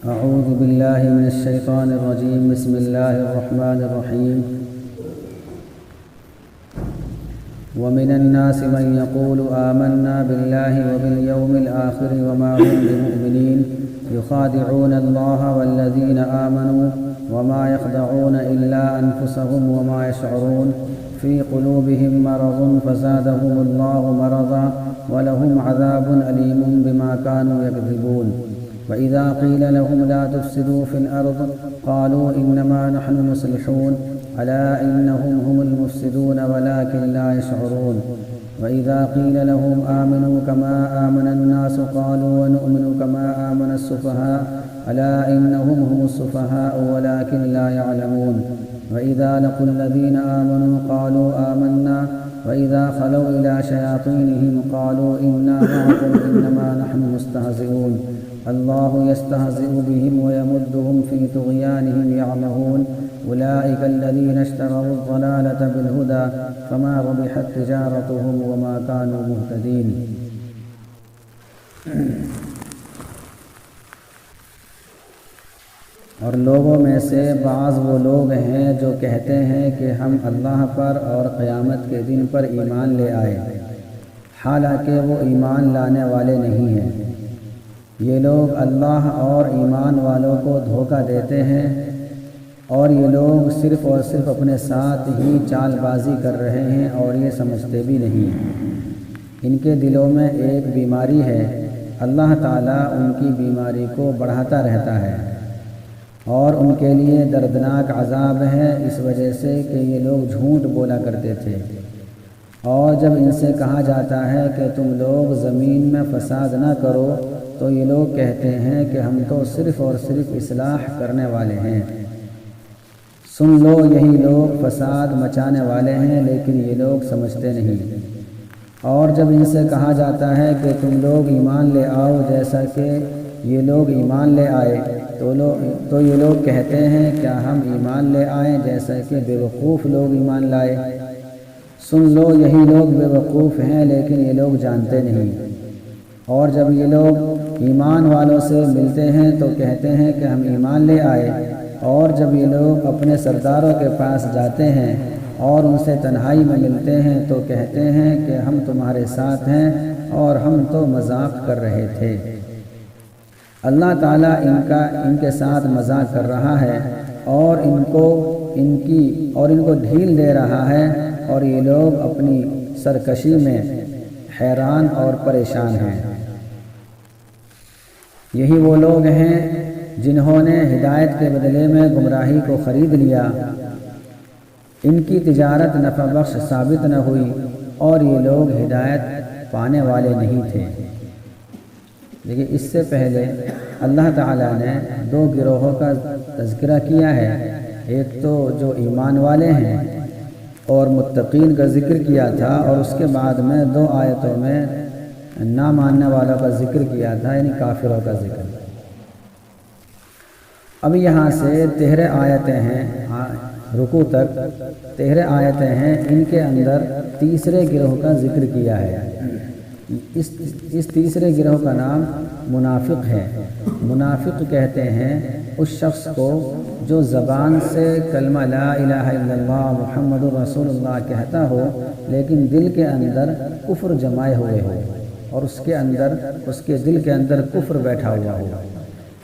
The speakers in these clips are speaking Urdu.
أعوذ بالله من الشيطان الرجيم. بسم الله الرحمن الرحيم. ومن الناس من يقول آمنا بالله وباليوم الآخر وما هم بمؤمنين يخادعون الله والذين آمنوا وما يخدعون إلا أنفسهم وما يشعرون في قلوبهم مرض فزادهم الله مرضا ولهم عذاب أليم بما كانوا يكذبون. وإذا قيل لهم لا تفسدوا في الأرض قالوا إنما نحن مصلحون ألا إنهم هم المفسدون ولكن لا يشعرون. وإذا قيل لهم آمنوا كما آمن الناس قالوا ونؤمن كما آمن السفهاء ألا إنهم هم السفهاء ولكن لا يعلمون. وإذا لقوا الذين آمنوا قالوا آمنا وإذا خلوا إلى شياطينهم قالوا إنا معكم إنما نحن مستهزئون. الله يستهزئ بهم ويمدهم في طغيانهم يعمهون. أولئك الذين اشتروا الضلالة بالهدى فما ربحت تجارتهم وما كانوا مهتدين. اور لوگوں میں سے بعض وہ لوگ ہیں جو کہتے ہیں کہ ہم اللہ پر اور قیامت کے دن پر ایمان لے آئے، حالانکہ وہ ایمان لانے والے نہیں ہیں۔ یہ لوگ اللہ اور ایمان والوں کو دھوکہ دیتے ہیں، اور یہ لوگ صرف اور صرف اپنے ساتھ ہی چال بازی کر رہے ہیں اور یہ سمجھتے بھی نہیں۔ ان کے دلوں میں ایک بیماری ہے، اللہ تعالیٰ ان کی بیماری کو بڑھاتا رہتا ہے، اور ان کے لیے دردناک عذاب ہے اس وجہ سے کہ یہ لوگ جھوٹ بولا کرتے تھے۔ اور جب ان سے کہا جاتا ہے کہ تم لوگ زمین میں فساد نہ کرو تو یہ لوگ کہتے ہیں کہ ہم تو صرف اور صرف اصلاح کرنے والے ہیں۔ سن لو، یہی لوگ فساد مچانے والے ہیں لیکن یہ لوگ سمجھتے نہیں۔ اور جب ان سے کہا جاتا ہے کہ تم لوگ ایمان لے آؤ جیسا کہ یہ لوگ ایمان لے آئے تو یہ لوگ کہتے ہیں کیا ہم ایمان لے آئیں جیسا کہ بے وقوف لوگ ایمان لائے۔ سن لو، یہی لوگ بے وقوف ہیں لیکن یہ لوگ جانتے نہیں۔ اور جب یہ لوگ ایمان والوں سے ملتے ہیں تو کہتے ہیں کہ ہم ایمان لے آئے، اور جب یہ لوگ اپنے سرداروں کے پاس جاتے ہیں اور ان سے تنہائی میں ملتے ہیں تو کہتے ہیں کہ ہم تمہارے ساتھ ہیں اور ہم تو مذاق کر رہے تھے۔ اللہ تعالیٰ ان کے ساتھ مذاق کر رہا ہے اور ان کو ڈھیل دے رہا ہے، اور یہ لوگ اپنی سرکشی میں حیران اور پریشان ہیں۔ یہی وہ لوگ ہیں جنہوں نے ہدایت کے بدلے میں گمراہی کو خرید لیا۔ ان کی تجارت نفع بخش ثابت نہ ہوئی اور یہ لوگ ہدایت پانے والے نہیں تھے۔ لیکن اس سے پہلے اللہ تعالیٰ نے دو گروہوں کا تذکرہ کیا ہے، ایک تو جو ایمان والے ہیں اور متقین کا ذکر کیا تھا، اور اس کے بعد میں دو آیتوں میں نہ ماننے والوں کا ذکر کیا تھا، یعنی کافروں کا ذکر۔ اب یہاں سے 13 آیتیں ہیں، رکوع تک 13 آیتیں ہیں، ان کے اندر تیسرے گروہ کا ذکر کیا ہے۔ اس تیسرے گروہ کا نام منافق ہے۔ منافق کہتے ہیں اس شخص کو جو زبان سے کلمہ لا الہ الا اللہ محمد رسول اللہ کہتا ہو لیکن دل کے اندر کفر جمائے ہوئے ہو، اور اس کے دل کے اندر کفر بیٹھا ہوا ہو،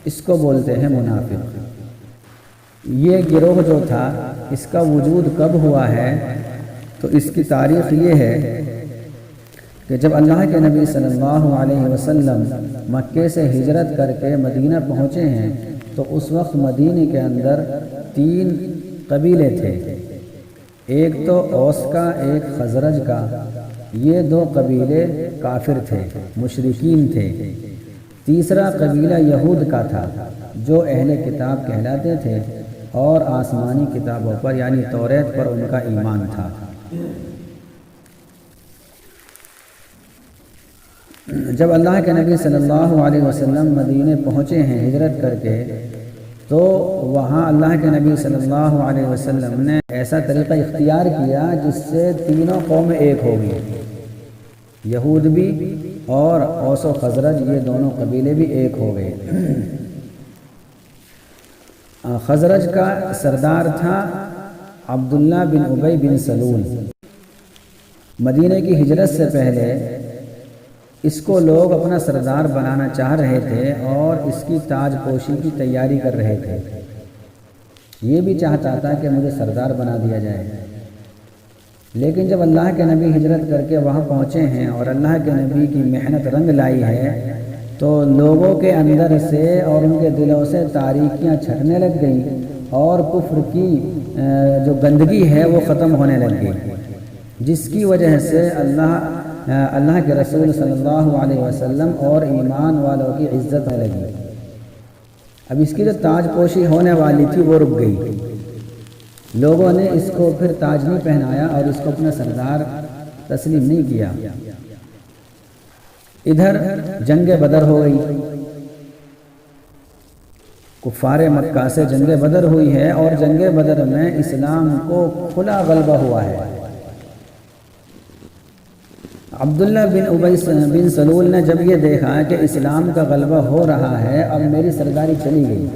اس کو بولتے ہیں منافق۔ یہ گروہ جو تھا اس کا وجود کب ہوا ہے تو اس کی تاریخ یہ ہے کہ جب اللہ کے نبی صلی اللہ علیہ وسلم مکے سے ہجرت کر کے مدینہ پہنچے ہیں تو اس وقت مدینہ کے اندر 3 قبیلے تھے، ایک تو اوس کا، ایک خزرج کا۔ یہ 2 قبیلے کافر تھے، مشرکین تھے۔ تیسرا قبیلہ یہود کا تھا جو اہل کتاب کہلاتے تھے اور آسمانی کتابوں پر یعنی توریت پر ان کا ایمان تھا۔ جب اللہ کے نبی صلی اللہ علیہ وسلم مدینے پہنچے ہیں ہجرت کر کے، تو وہاں اللہ کے نبی صلی اللہ علیہ وسلم نے ایسا طریقہ اختیار کیا جس سے تینوں قومیں ایک ہو گئی، یہود بھی اور اوس و خزرج، یہ دونوں قبیلے بھی ایک ہو گئے۔ خزرج کا سردار تھا عبداللہ بن ابی بن سلول۔ مدینہ کی ہجرت سے پہلے اس کو لوگ اپنا سردار بنانا چاہ رہے تھے اور اس کی تاج پوشی کی تیاری کر رہے تھے۔ یہ بھی چاہتا تھا کہ مجھے سردار بنا دیا جائے، لیکن جب اللہ کے نبی ہجرت کر کے وہاں پہنچے ہیں اور اللہ کے نبی کی محنت رنگ لائی ہے تو لوگوں کے اندر سے اور ان کے دلوں سے تاریکیاں چھٹنے لگ گئیں اور کفر کی جو گندگی ہے وہ ختم ہونے لگ گئی، جس کی وجہ سے اللہ کے رسول صلی اللہ علیہ وسلم اور ایمان والوں کی عزت میں لگی۔ اب اس کی جو تاج پوشی ہونے والی تھی وہ رک گئی، لوگوں نے اس کو پھر تاج نہیں پہنایا اور اس کو اپنا سردار تسلیم نہیں کیا۔ ادھر جنگ بدر ہو گئی، کفار مکہ سے جنگ بدر ہوئی ہے اور جنگ بدر میں اسلام کو کھلا غلبہ ہوا ہے۔ عبداللہ بن ابی بن سلول نے جب یہ دیکھا کہ اسلام کا غلبہ ہو رہا ہے، اب میری سرداری چلی گئی،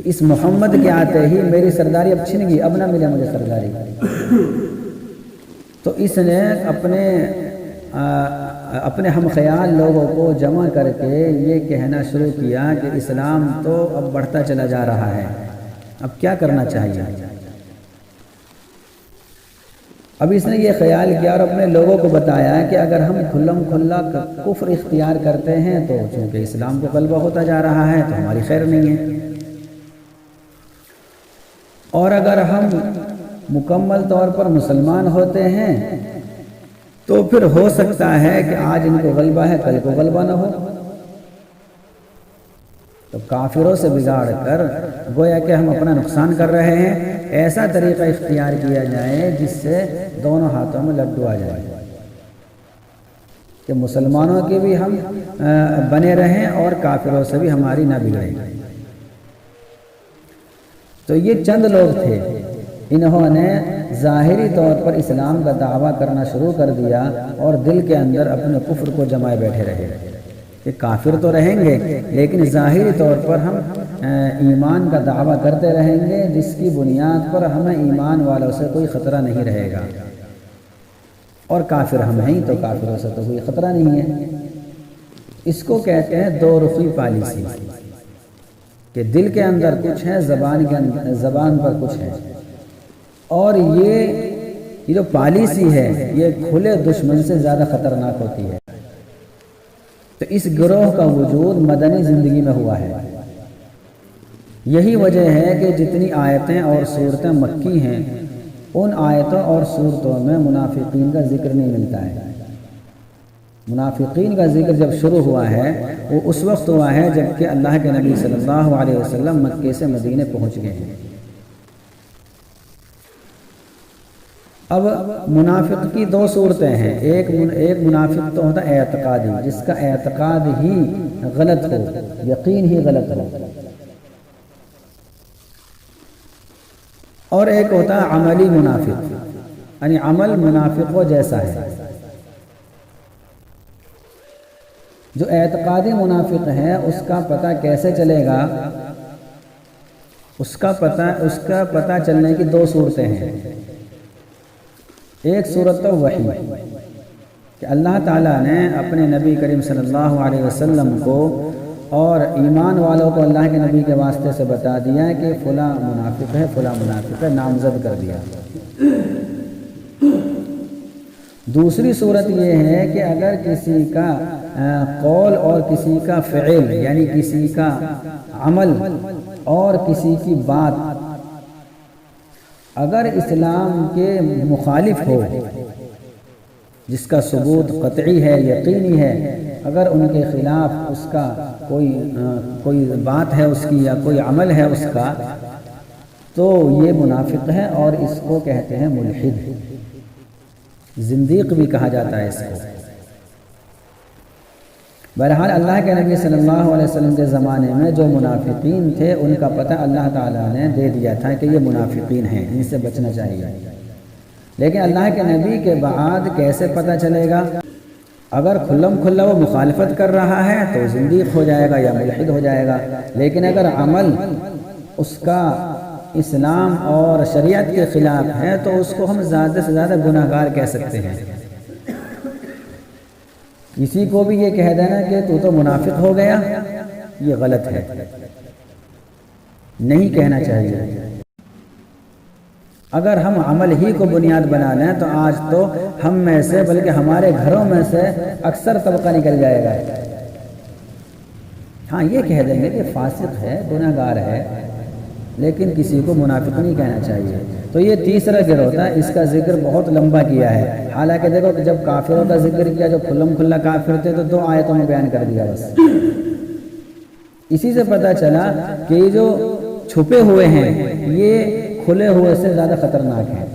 اس محمد کے آتے ہی میری سرداری اب چھن گئی، اب نہ ملے مجھے سرداری، تو اس نے اپنے ہم خیال لوگوں کو جمع کر کے یہ کہنا شروع کیا کہ اسلام تو اب بڑھتا چلا جا رہا ہے، اب کیا کرنا چاہیے۔ اب اس نے یہ خیال کیا اور اپنے لوگوں کو بتایا کہ اگر ہم کھلم کھلا کفر اختیار کرتے ہیں تو چونکہ اسلام کو غلبہ ہوتا جا رہا ہے تو ہماری خیر نہیں ہے، اور اگر ہم مکمل طور پر مسلمان ہوتے ہیں تو پھر ہو سکتا ہے کہ آج ان کو غلبہ ہے کل کو غلبہ نہ ہو، تو کافروں سے بگاڑ کر گویا کہ ہم اپنا نقصان کر رہے ہیں، ایسا طریقہ اختیار کیا جائے جس سے دونوں ہاتھوں میں لڈو آ جائے کہ مسلمانوں کے بھی ہم بنے رہیں اور کافروں سے بھی ہماری نہ بگڑیں۔ تو یہ چند لوگ تھے، انہوں نے ظاہری طور پر اسلام کا دعویٰ کرنا شروع کر دیا اور دل کے اندر اپنے کفر کو جمائے بیٹھے رہے کہ کافر تو رہیں گے لیکن ظاہری طور پر ہم ایمان کا دعویٰ کرتے رہیں گے، جس کی بنیاد پر ہمیں ایمان والوں سے کوئی خطرہ نہیں رہے گا، اور کافر ہم ہیں تو کافروں سے تو کوئی خطرہ نہیں ہے۔ اس کو کہتے ہیں دو رخی پالیسی، کہ دل کے اندر کچھ ہے، زبان پر کچھ ہے، اور یہ جو پالیسی ہے یہ کھلے دشمن سے زیادہ خطرناک ہوتی ہے۔ تو اس گروہ کا وجود مدنی زندگی میں ہوا ہے، یہی وجہ ہے کہ جتنی آیتیں اور صورتیں مکی ہیں ان آیتوں اور صورتوں میں منافقین کا ذکر نہیں ملتا ہے۔ منافقین کا ذکر جب شروع ہوا ہے وہ اس وقت ہوا ہے جب کہ اللہ کے نبی صلی اللہ علیہ وسلم مکے سے مدینے پہنچ گئے ہیں۔ اب منافق کی دو صورتیں ہیں، ایک منافق تو ہوتا ہے اعتقادی، جس کا اعتقاد ہی غلط ہو، یقین ہی غلط ہو، اور ایک ہوتا ہے عملی منافق، یعنی عمل منافقوں جیسا ہے۔ جو اعتقادی منافق ہے اس کا پتہ کیسے چلے گا؟ اس کا پتہ چلنے کی دو صورتیں ہیں۔ ایک صورت تو وحی کہ اللہ تعالیٰ نے اپنے نبی کریم صلی اللہ علیہ وسلم کو اور ایمان والوں کو اللہ کے نبی کے واسطے سے بتا دیا کہ فلاں منافق ہے، فلاں منافق ہے، نامزد کر دیا۔ دوسری صورت یہ ہے کہ اگر کسی کا قول اور کسی کا فعل، یعنی کسی کا عمل اور کسی کی بات اگر اسلام کے مخالف ہو، جس کا ثبوت قطعی ہے، یقینی ہے، اگر ان کے خلاف اس کا کوئی بات ہے اس کی یا کوئی عمل ہے اس کا، تو یہ منافق ہے اور اس کو کہتے ہیں ملحد، زندیق بھی کہا جاتا ہے اس کو۔ بہرحال اللہ کے نبی صلی اللہ علیہ وسلم کے زمانے میں جو منافقین تھے ان کا پتہ اللہ تعالیٰ نے دے دیا تھا کہ یہ منافقین ہیں، ان سے بچنا چاہیے۔ لیکن اللہ کے نبی کے بعد کیسے پتہ چلے گا؟ اگر کھلم کھلا وہ مخالفت کر رہا ہے تو زندیق ہو جائے گا یا ملحد ہو جائے گا، لیکن اگر عمل اس کا اسلام اور شریعت کے خلاف ہے تو اس کو ہم زیادہ سے زیادہ گناہ گار کہہ سکتے ہیں۔ کسی کو بھی یہ کہہ دینا کہ تو منافق ہو گیا، یہ غلط ہے، نہیں کہنا چاہیے۔ اگر ہم عمل ہی کو بنیاد بنا لیں تو آج تو ہم میں سے بلکہ ہمارے گھروں میں سے اکثر طبقہ نکل جائے گا۔ ہاں یہ کہہ دیں گے کہ فاسق ہے، گناہ گار ہے، لیکن کسی کو منافق نہیں کہنا چاہیے۔ تو یہ تیسرا گروہ تھا، اس کا ذکر بہت لمبا کیا ہے۔ حالانکہ دیکھو کہ جب کافروں کا ذکر کیا جو کھلم کھلا کافر تھے تو 2 آیتوں میں بیان کر دیا بس۔ اسی سے پتہ چلا کہ یہ جو چھپے ہوئے ہیں یہ کھلے ہوئے سے زیادہ خطرناک ہیں،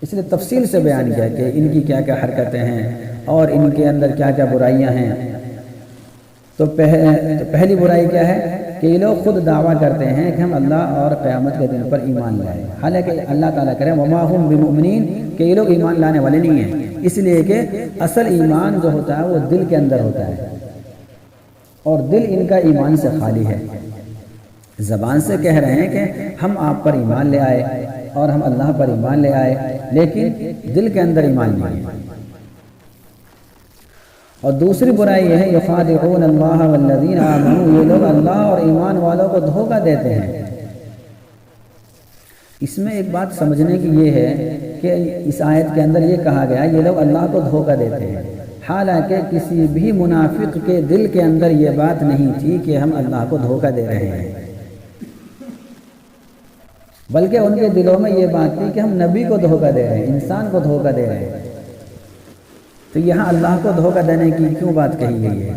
اس لیے تفصیل سے بیان کیا کہ ان کی کیا کیا حرکتیں ہیں اور ان کے اندر کیا کیا برائیاں ہیں۔ تو پہلی برائی کیا ہے کہ یہ لوگ خود دعویٰ کرتے ہیں کہ ہم اللہ اور قیامت کے دن پر ایمان لائے، حالانکہ اللہ تعالیٰ کرے وما ہم بمؤمنین کہ یہ لوگ ایمان لانے والے نہیں ہیں، اس لیے کہ اصل ایمان جو ہوتا ہے وہ دل کے اندر ہوتا ہے، اور دل ان کا ایمان سے خالی ہے۔ زبان سے کہہ رہے ہیں کہ ہم آپ پر ایمان لے آئے اور ہم اللہ پر ایمان لے آئے، لیکن دل کے اندر ایمان نہیں ہے۔ اور دوسری برائی یہ ہے یخادعون اللہ والذین آمنوا، یہ لوگ اللہ اور ایمان والوں کو دھوکہ دیتے ہیں۔ اس میں ایک بات سمجھنے کی یہ ہے کہ اس آیت کے اندر یہ کہا گیا یہ لوگ اللہ کو دھوکہ دیتے ہیں، حالانکہ کسی بھی منافق کے دل کے اندر یہ بات نہیں تھی کہ ہم اللہ کو دھوکہ دے رہے ہیں، بلکہ ان کے دلوں میں یہ بات تھی کہ ہم نبی کو دھوکہ دے رہے ہیں، انسان کو دھوکہ دے رہے ہیں۔ تو یہاں اللہ کو دھوکہ دینے کی کیوں بات کہی گئی ہے؟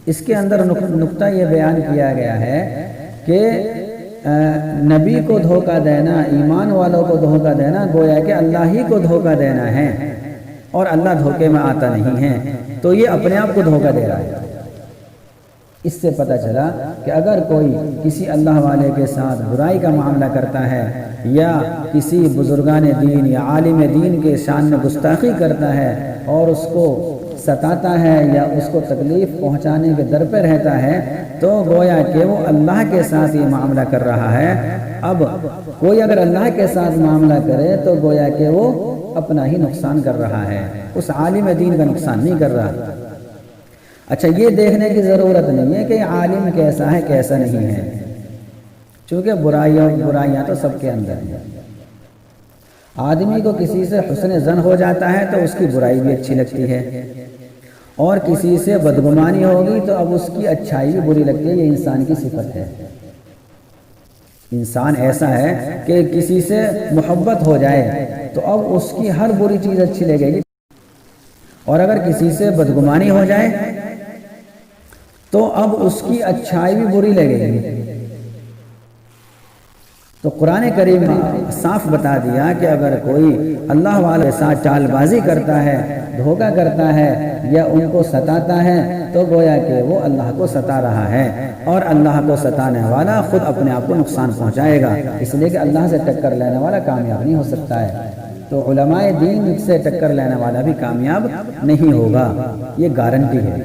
اس کے اندر نقطہ یہ بیان کیا گیا ہے کہ نبی کو دھوکہ دینا، ایمان والوں کو دھوکہ دینا گویا کہ اللہ ہی کو دھوکہ دینا ہے، اور اللہ دھوکے میں آتا نہیں ہے، تو یہ اپنے آپ کو دھوکہ دے رہا ہے۔ اس سے پتہ چلا کہ اگر کوئی کسی اللہ والے کے ساتھ برائی کا معاملہ کرتا ہے یا کسی بزرگان دین یا عالم دین کے شان میں گستاخی کرتا ہے اور اس کو ستاتا ہے یا اس کو تکلیف پہنچانے کے در پہ رہتا ہے تو گویا کہ وہ اللہ کے ساتھ یہ معاملہ کر رہا ہے۔ اب کوئی اگر اللہ کے ساتھ معاملہ کرے تو گویا کہ وہ اپنا ہی نقصان کر رہا ہے، اس عالم دین کا نقصان نہیں کر رہا۔ اچھا یہ دیکھنے کی ضرورت نہیں ہے کہ عالم کیسا ہے کیسا نہیں ہے، چونکہ برائیاں تو سب کے اندر ہیں۔ آدمی کو کسی سے حسن ظن ہو جاتا ہے تو اس کی برائی بھی اچھی لگتی ہے، اور کسی سے بدگمانی ہوگی تو اب اس کی اچھائی بھی بری لگتی ہے، یہ انسان کی صفت ہے۔ انسان ایسا ہے کہ کسی سے محبت ہو جائے تو اب اس کی ہر بری چیز اچھی لگے گی، اور اگر کسی سے بدگمانی ہو جائے تو اب اس کی اچھائی بھی بری لگے گی۔ تو قرآن کریم صاف بتا دیا کہ اگر کوئی اللہ والے ساتھ چال بازی کرتا ہے، دھوکہ کرتا ہے یا ان کو ستاتا ہے تو گویا کہ وہ اللہ کو ستا رہا ہے، اور اللہ کو ستانے والا خود اپنے آپ کو نقصان پہنچائے گا، اس لیے کہ اللہ سے ٹکر لینے والا کامیاب نہیں ہو سکتا ہے۔ تو علماء دین سے ٹکر لینے والا بھی کامیاب نہیں ہوگا، یہ گارنٹی ہے۔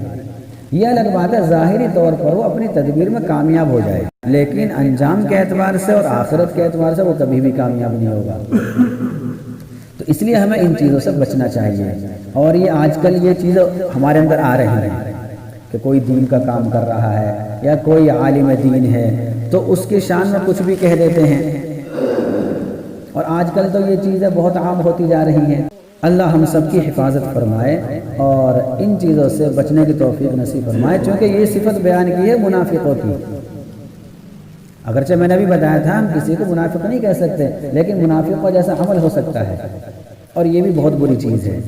یہ الگ بات ہے ظاہری طور پر وہ اپنی تدبیر میں کامیاب ہو جائے، لیکن انجام کے اعتبار سے اور آخرت کے اعتبار سے وہ کبھی بھی کامیاب نہیں ہوگا۔ تو اس لیے ہمیں ان چیزوں سے بچنا چاہیے، اور یہ آج کل یہ چیزیں ہمارے اندر آ رہی ہیں کہ کوئی دین کا کام کر رہا ہے یا کوئی عالم دین ہے تو اس کی شان میں کچھ بھی کہہ دیتے ہیں، اور آج کل تو یہ چیزیں بہت عام ہوتی جا رہی ہیں۔ اللہ ہم سب کی حفاظت فرمائے اور ان چیزوں سے بچنے کی توفیق نصیب فرمائے، چونکہ یہ صفت بیان کی ہے منافقوں کی۔ اگرچہ میں نے بھی بتایا تھا ہم کسی کو منافق نہیں کہہ سکتے، لیکن منافق کا جیسا عمل ہو سکتا ہے، اور یہ بھی بہت بری چیز ہے۔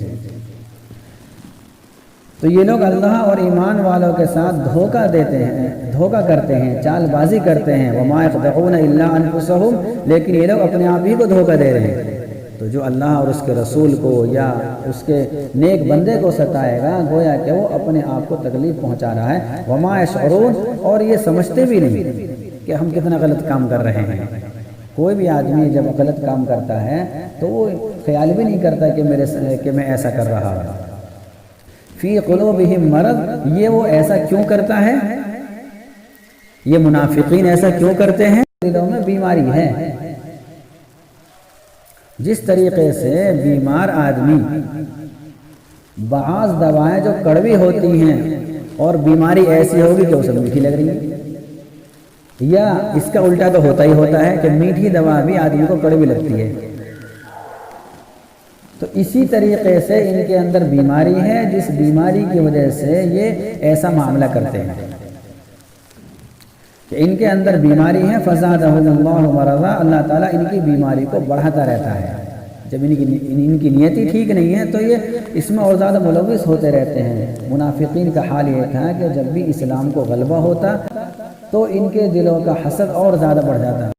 تو یہ لوگ اللہ اور ایمان والوں کے ساتھ دھوکہ دیتے ہیں، دھوکہ کرتے ہیں، چال بازی کرتے ہیں۔ وما يخدعون الا انفسهم، لیکن یہ لوگ اپنے آپ ہی کو دھوکہ دے رہے ہیں۔ تو جو اللہ اور اس کے رسول کو یا اس کے نیک بندے کو ستائے گا گویا کہ وہ اپنے آپ کو تکلیف پہنچا رہا ہے۔ وما يشعرون، اور یہ سمجھتے بھی نہیں کہ ہم کتنا غلط کام کر رہے ہیں۔ کوئی بھی آدمی جب غلط کام کرتا ہے تو وہ خیال بھی نہیں کرتا کہ میں ایسا کر رہا ہوں۔ فی قلوبہم مرض، یہ وہ ایسا کیوں کرتا ہے، یہ منافقین ایسا کیوں کرتے ہیں، دلوں میں بیماری ہے۔ جس طریقے سے بیمار آدمی بعض دوائیں جو کڑوی ہوتی ہیں اور بیماری ایسی ہوگی کہ اسے میٹھی لگ رہی ہے، یا اس کا الٹا تو ہوتا ہی ہوتا ہے کہ میٹھی دوا بھی آدمی کو کڑوی لگتی ہے، تو اسی طریقے سے ان کے اندر بیماری ہے، جس بیماری کی وجہ سے یہ ایسا معاملہ کرتے ہیں کہ ان کے اندر بیماری ہے۔ فزادہم اللہ مرضا، اللہ تعالیٰ ان کی بیماری کو بڑھاتا رہتا ہے۔ جب ان کی نیت ہی ٹھیک نہیں ہے تو یہ اس میں اور زیادہ ملوث ہوتے رہتے ہیں۔ منافقین کا حال یہ تھا کہ جب بھی اسلام کو غلبہ ہوتا تو ان کے دلوں کا حسد اور زیادہ بڑھ جاتا۔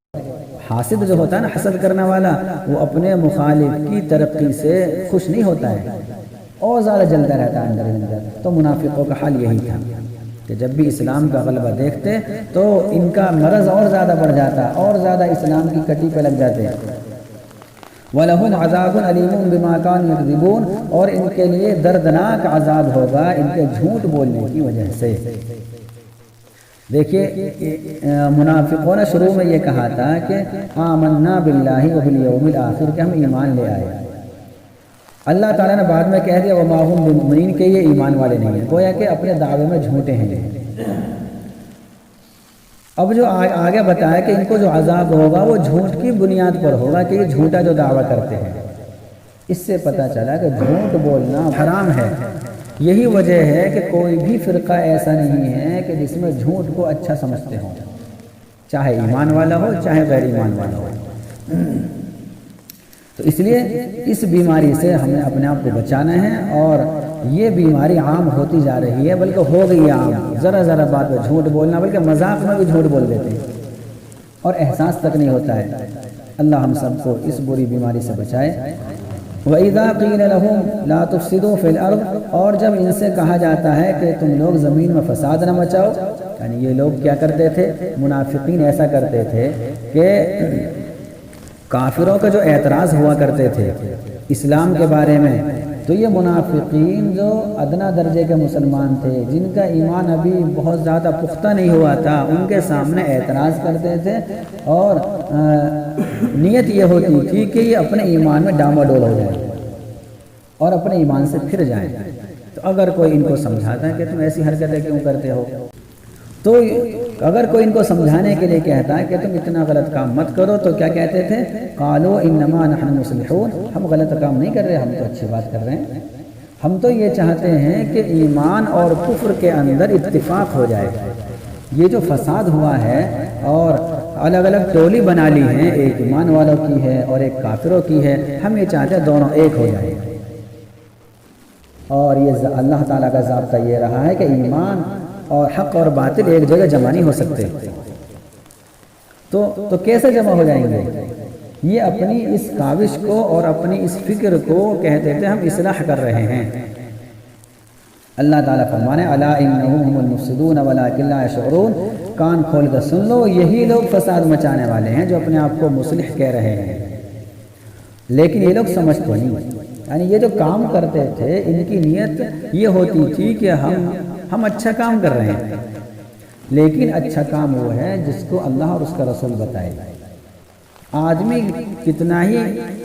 حاسد جو ہوتا ہے نا، حسد کرنے والا، وہ اپنے مخالف کی ترقی سے خوش نہیں ہوتا ہے اور زیادہ جلتا رہتا ہے اندر اندر۔ تو منافقوں کا حال یہی تھا کہ جب بھی اسلام کا غلبہ دیکھتے تو ان کا مرض اور زیادہ بڑھ جاتا، اور زیادہ اسلام کی کٹی پہ لگ جاتے۔ وَلَهُمْ عَذَابٌ عَلِيمٌ بِمَا كَانُوا يَكْذِبُونَ، اور ان کے لیے دردناک عذاب ہوگا ان کے جھوٹ بولنے کی وجہ سے۔ دیکھیے منافقوں نے شروع میں یہ کہا تھا کہ آمنا باللہ وبالیوم الآخر، کہ ہم ایمان لے آئے۔ اللہ تعالیٰ نے بعد میں کہہ دیا وما هم بمؤمنین، کہ یہ ایمان والے نہیں ہیں، گویا کہ اپنے دعوے میں جھوٹے ہیں۔ اب جو آگے بتایا کہ ان کو جو عذاب ہوگا وہ جھوٹ کی بنیاد پر ہوگا، کہ یہ جھوٹا جو دعویٰ کرتے ہیں۔ اس سے پتہ چلا کہ جھوٹ بولنا حرام ہے۔ یہی وجہ ہے کہ کوئی بھی فرقہ ایسا نہیں ہے کہ جس میں جھوٹ کو اچھا سمجھتے ہوں، چاہے ایمان والا ہو چاہے غیر ایمان والا ہو۔ تو اس لیے اس بیماری سے ہمیں اپنے آپ کو بچانا ہے، اور یہ بیماری عام ہوتی جا رہی ہے، بلکہ ہو گئی ہے عام۔ ذرا ذرا بات پہ جھوٹ بولنا، بلکہ مذاق میں بھی جھوٹ بول دیتے ہیں اور احساس تک نہیں ہوتا ہے۔ اللہ ہم سب کو اس بری بیماری سے بچائے۔ وَإِذَا قِيلَ لَهُمْ لَا تُفْسِدُوا فِي الْأَرْضِ، اور جب ان سے کہا جاتا ہے کہ تم لوگ زمین میں فساد نہ مچاؤ، یعنی یہ لوگ کیا کرتے تھے، منافقین ایسا کرتے تھے کہ کافروں کا جو اعتراض ہوا کرتے تھے اسلام کے بارے میں، تو یہ منافقین جو ادنا درجے کے مسلمان تھے، جن کا ایمان ابھی بہت زیادہ پختہ نہیں ہوا تھا، ان کے سامنے اعتراض کرتے تھے، اور نیت یہ ہوتی تھی کہ یہ اپنے ایمان میں ڈاماڈول ہو جائے اور اپنے ایمان سے پھر جائیں۔ تو اگر کوئی ان کو سمجھاتا ہے کہ تم ایسی حرکتیں کیوں کرتے ہو، تو اگر کوئی ان کو سمجھانے کے لیے کہتا ہے کہ تم اتنا غلط کام مت کرو، تو کیا کہتے تھے، قالوا انما نحن مصلحون، ہم غلط کام نہیں کر رہے، ہم تو اچھی بات کر رہے ہیں، ہم تو یہ چاہتے ہیں کہ ایمان اور کفر کے اندر اتفاق ہو جائے۔ یہ جو فساد ہوا ہے اور الگ الگ ٹولی بنا لی ہیں، ایک ایمان والوں کی ہے اور ایک کافروں کی ہے، ہم یہ چاہتے ہیں دونوں ایک ہو جائے۔ اور یہ اللہ تعالیٰ کا ضابطہ یہ رہا ہے کہ ایمان اور حق اور باطل ایک جگہ جمع نہیں ہو سکتے، تو کیسے جمع ہو جائیں گے؟ یہ اپنی اس کاوش کو اور اپنی اس فکر کو کہتے تھے ہم اصلاح کر رہے ہیں۔ اللہ تعالیٰ فرمانے الا انہم هم المفسدون ولکن لا یشعرون، کان کھول کر سن لو، یہی لوگ فساد مچانے والے ہیں جو اپنے آپ کو مصلح کہہ رہے ہیں، لیکن یہ لوگ سمجھتے نہیں۔ یعنی یہ جو کام کرتے تھے ان کی نیت یہ ہوتی تھی کہ ہم اچھا کام کر رہے ہیں، لیکن اچھا کام وہ ہے جس کو اللہ اور اس کا رسول بتائے۔ آدمی کتنا ہی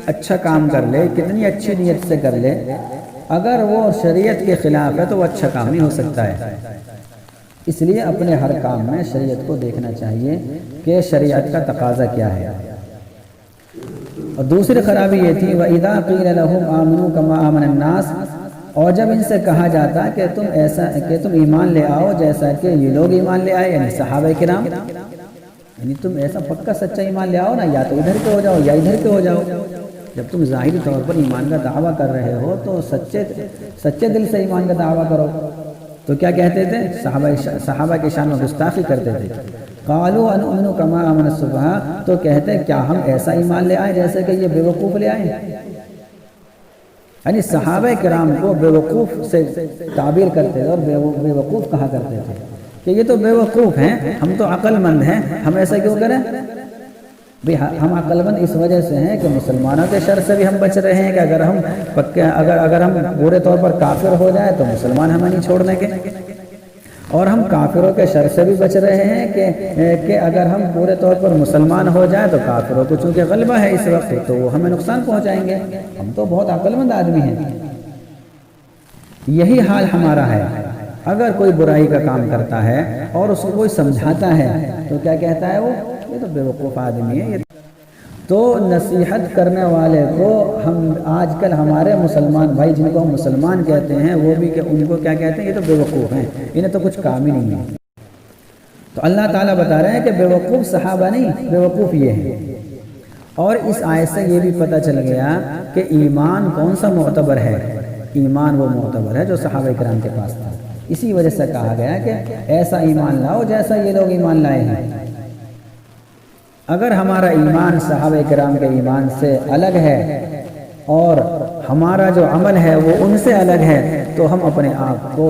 اچھا کام کر لے، کتنی اچھی نیت سے کر لے، اگر وہ شریعت کے خلاف ہے تو وہ اچھا کام نہیں ہو سکتا ہے۔ اس لیے اپنے ہر کام میں شریعت کو دیکھنا چاہیے کہ شریعت کا تقاضا کیا ہے۔ اور دوسری خرابی یہ تھی وَإِذَا قِيلَ لَهُمْ آمِنُوا كَمَا آمَنَ النَّاسِ، اور جب ان سے کہا جاتا کہ تم ایمان لے آؤ جیسا کہ یہ لوگ ایمان لے آئے، یعنی صحابہ کرام، یعنی تم ایسا پکا سچا ایمان لے آؤ نا، یا تو ادھر کے ہو جاؤ یا ادھر کے ہو جاؤ۔ جب تم ظاہری طور پر ایمان کا دعویٰ کر رہے ہو تو سچے دل سے ایمان کا دعویٰ کرو۔ تو کیا کہتے تھے، صحابہ کی شان میں گستاخی کرتے تھے۔ قالوا انؤمن كما آمن السفهاء، تو کہتے کیا ہم ایسا ایمان لے آئے جیسے کہ یہ بے وقوف لے آئے، یعنی صحابہ کرام کو بے وقوف سے تعبیر کرتے تھے اور بے وقوف کہا کرتے تھے کہ یہ تو بے وقوف ہیں، ہم تو عقل مند ہیں، ہم ایسا کیوں کریں۔ بھی ہم عقل مند اس وجہ سے ہیں کہ مسلمانوں کے شر سے بھی ہم بچ رہے ہیں کہ اگر ہم اگر ہم پورے طور پر کافر ہو جائیں تو مسلمان ہمیں نہیں چھوڑنے کے، اور ہم کافروں کے شر سے بھی بچ رہے ہیں کہ اگر ہم پورے طور پر مسلمان ہو جائیں تو کافروں کو چونکہ غلبہ ہے اس وقت تو وہ ہمیں نقصان پہنچائیں گے۔ ہم تو بہت عقل مند آدمی ہیں۔ یہی حال ہمارا ہے۔ اگر کوئی برائی کا کام کرتا ہے اور اس کو کوئی سمجھاتا ہے تو کیا کہتا ہے وہ؟ یہ تو بے وقوف آدمی ہے۔ تو نصیحت کرنے والے کو ہم آج کل ہمارے مسلمان بھائی جن کو ہم مسلمان کہتے ہیں وہ بھی کہ ان کو کیا کہتے ہیں؟ یہ تو بے وقوف ہیں، انہیں تو کچھ کام ہی نہیں ہے۔ تو اللہ تعالیٰ بتا رہے ہیں کہ بے وقوف صحابہ نہیں، بے وقوف یہ ہیں۔ اور اس آیت سے یہ بھی پتہ چل گیا کہ ایمان کون سا معتبر ہے۔ ایمان وہ معتبر ہے جو صحابہ کرام کے پاس تھا۔ اسی وجہ سے کہا گیا کہ ایسا ایمان لاؤ جیسا یہ لوگ ایمان لائے ہیں۔ اگر ہمارا ایمان صحابہ کرام کے ایمان سے الگ ہے اور ہمارا جو عمل ہے وہ ان سے الگ ہے تو ہم اپنے آپ کو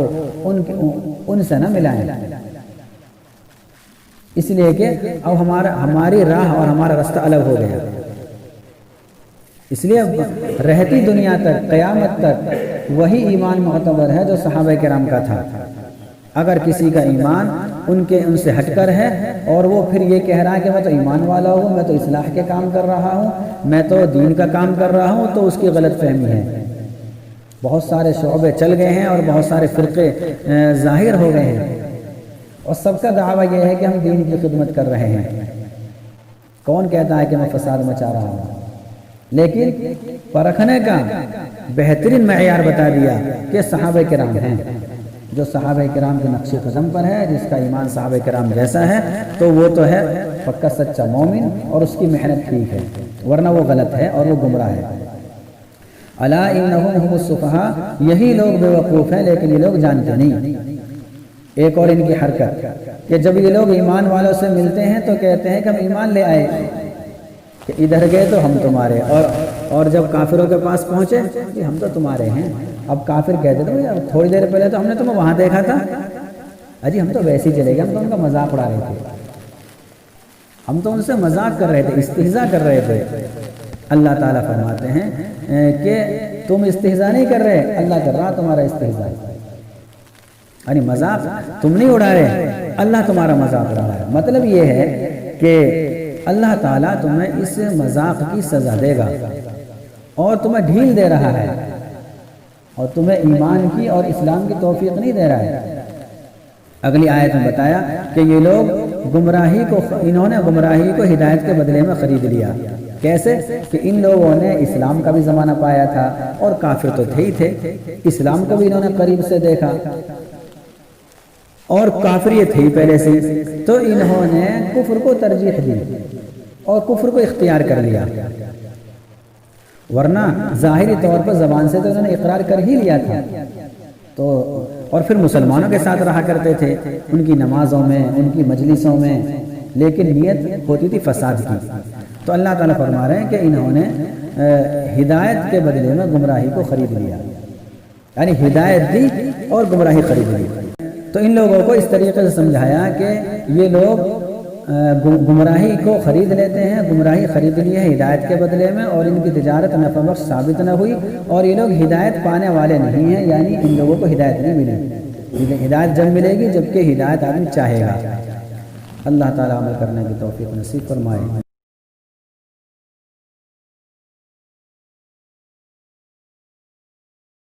ان سے نہ ملائیں، اس لیے کہ اب ہماری راہ اور ہمارا راستہ الگ ہو گیا۔ اس لیے رہتی دنیا تک قیامت تک وہی ایمان معتبر ہے جو صحابہ کرام کا تھا۔ اگر کسی کا ایمان ان سے ہٹ کر ہے اور وہ پھر یہ کہہ رہا ہے کہ میں تو ایمان والا ہوں، میں تو اصلاح کے کام کر رہا ہوں، میں تو دین کا کام کر رہا ہوں، تو اس کی غلط فہمی ہے۔ بہت سارے شعبے چل گئے ہیں اور بہت سارے فرقے ظاہر ہو گئے ہیں اور سب کا دعویٰ یہ ہے کہ ہم دین کی خدمت کر رہے ہیں۔ کون کہتا ہے کہ میں فساد مچا رہا ہوں؟ لیکن پرکھنے کا بہترین معیار بتا دیا کہ صحابہ کرام ہیں۔ جو صحابہ کرام کے نقش قدم پر ہے، جس کا ایمان صحابہ کرام جیسا ہے، تو وہ تو ہے پکا سچا مومن اور اس کی محنت ٹھیک ہے، ورنہ وہ غلط ہے اور وہ گمراہ ہے۔ الا انہم هم السفہاء، یہی لوگ بے وقوف ہیں لیکن یہ لوگ جانتے نہیں۔ ایک اور ان کی حرکت کہ جب یہ لوگ ایمان والوں سے ملتے ہیں تو کہتے ہیں کہ ہم ایمان لے آئے، کہ ادھر گئے تو ہم تمہارے، اور جب کافروں کے پاس پہنچے کہ ہم تو تمہارے ہیں۔ اب کافر کہتے تھے تھوڑی دیر پہلے تو ہم نے تمہیں وہاں دیکھا تھا، اجی ہم تو ویسے ہی چلے گئے، ہم تو ان کا مذاق اڑا رہے تھے، ہم تو ان سے مذاق کر رہے تھے، استہزاء کر رہے تھے۔ اللہ تعالیٰ فرماتے ہیں کہ تم استہزاء نہیں کر رہے، اللہ کر رہا تمہارا استہزاء، یعنی مذاق تم نہیں اڑا رہے، اللہ تمہارا مذاق اڑا رہا ہے۔ مطلب یہ ہے کہ اللہ تعالیٰ تمہیں اس مذاق کی سزا دے گا اور تمہیں ڈھیل دے رہا ہے اور تمہیں ایمان کی اور اسلام کی توفیق نہیں دے رہا ہے۔ اگلی آیت میں بتایا کہ یہ لوگ انہوں نے گمراہی کو ہدایت کے بدلے میں خرید لیا۔ کیسے؟ کہ ان لوگوں نے اسلام کا بھی زمانہ پایا تھا اور کافر تو تھے ہی تھے، اسلام کو بھی انہوں نے قریب سے دیکھا اور کافریت تھی پہلے سے، تو انہوں نے کفر کو ترجیح دی اور کفر کو اختیار کر لیا، ورنہ ظاہری طور پر زبان سے تو انہوں نے اقرار کر ہی لیا تھا، تو اور پھر مسلمانوں کے ساتھ رہا کرتے تھے، ان کی نمازوں میں، ان کی مجلسوں میں، لیکن نیت ہوتی تھی فساد کی۔ تو اللہ تعالیٰ فرما رہے ہیں کہ انہوں نے ہدایت کے بدلے میں گمراہی کو خرید لیا، یعنی ہدایت دی اور گمراہی خرید لی۔ تو ان لوگوں کو اس طریقے سے سمجھایا کہ یہ لوگ گمراہی کو خرید لیتے ہیں، گمراہی خرید لی ہے ہدایت کے بدلے میں، اور ان کی تجارت نفع بخش ثابت نہ ہوئی اور یہ لوگ ہدایت پانے والے نہیں ہیں، یعنی ان لوگوں کو ہدایت نہیں ملی۔ ہدایت جب ملے گی جبکہ ہدایت آدمی چاہے گا۔ اللہ تعالیٰ عمل کرنے کی توفیق نصیب فرمائے۔